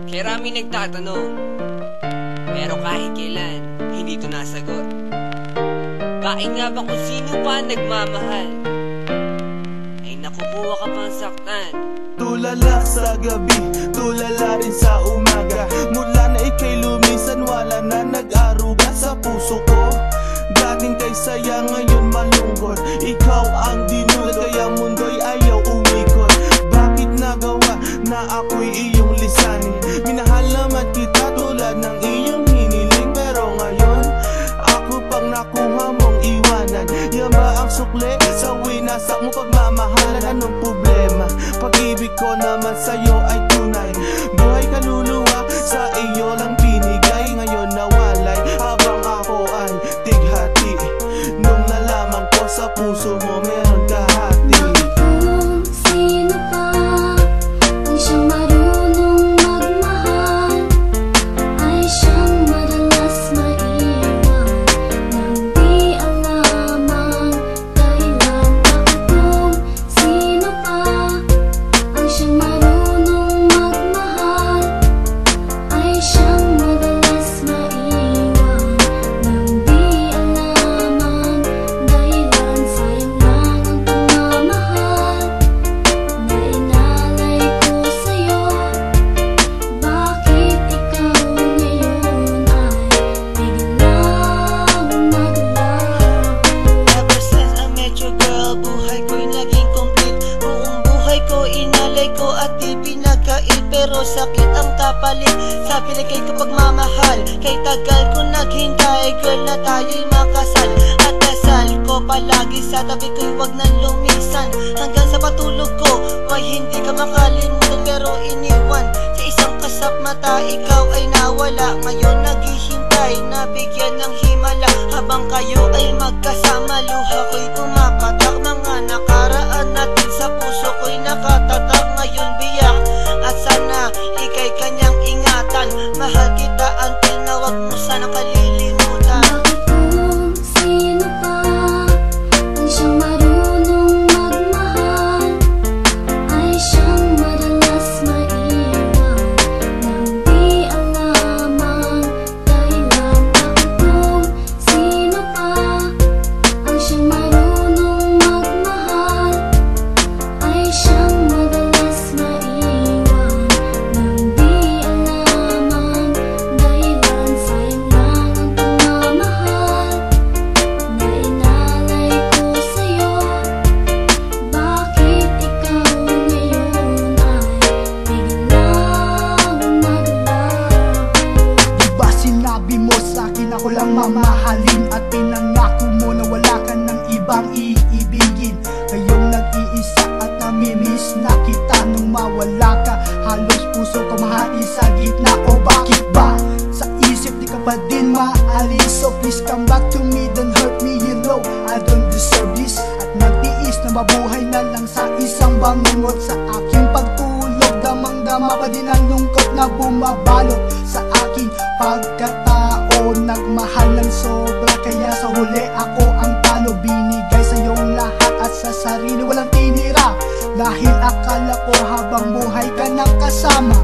Maraming nagtatanong, pero kahit kailan, hindi ito nasagot. Bakit nga ba kung sino pa nagmamahal ay nakukuha ka pang saktan? Tulala sa gabi, tulala rin sa umaga. Mula na ika'y lumisan, wala na nag-aruga sa puso ko. Dating kay saya, ngayon malungkot. Ikaw ang dinulad, kaya mundo'y ayaw umikot. Bakit nagawa na ako'y iyong lisanin? Minahal naman kita tulad ng iyong hiniling, pero ngayon ako pang nakuha mong iwanan. Yan ba ang sukle sa winasak mo pagmamahalan? Anong problema? Pag-ibig ko naman sa'yo ay tunay. Buhay kaluluwa sa iyo lang binigay. Ngayon nawalay habang ako ay tighati. Nung nalaman ko sa puso mo meron kahati. Kung sino pa ang siyang marunong magmahal, ay siyang madalas maiwan nang di alam ang dahilan. Kung sino pa ang siyang marunong magmahal, ay siyang madalas maiwan nang di alam ang dahilan. Sayang lang ang pagmamahal na inalay ko sa'yo. Bakit ikaw ngayon ay biglang naglaho? Ever since I met you, girl, buhay ko'y naging complete. Buong buhay ko inalay ko at di pinagkait, pero sakit ang kapalit sa pinagkait ko pagmamahal. Kay tagal ko naghintay, girl, na tayo'y makasal. At dasal ko palagi sa tabi ko'y wag nang lumisan. Hanggang sa patulog ko, may hindi ka makalimutan, pero iniwan sa isang kasap mata. Ikaw ay nawala, ngayon naghihintay na bigyan ng himala. Habang kayo ay magkasama, luha ko'y pumapatak. Mga nakaraan natin sa puso ko'y nakatatak. Ngayon biyak at sana ika'y kanyang ingatan. Mahal kita until na wag mo sana kalilimutan. Bakit kung sino pa ang siyang marunong magmahal, ay siyang madalas maiwan nang di alam ang dahilan? Bakit kung sino pa ang siyang marunong magmahal, ay siyang madalas maiwan nang di alam ang dahilan? Sayang lang ang pagmamahal na inalay ko sa'yo. Bakit ikaw ngayon ay biglang naglaho? Diba sinabi mo sa'kin ako lang mamahalin, at pinangako mo na wala ka ng ibang iibigin. Ngayong nag-iisa at namimiss na kita. Nung mawala ka, halos puso ko mahati sa gitna. O bakit ba sa isip di ka pa din maalis? So please come back to me, don't hurt me, you know I don't deserve this. At nagtiis na mabuhay na lang sa isang bangungot. Sa aking pagtulog, damang-dama pa din ang lungkot na bumabalot sa aking pagkatao. Nagmahal ng sobra, kaya sa huli ako ang talo. Binigay sa iyong lahat at sa sarili walang tinira, dahil akala ko habang buhay ka nang kasama.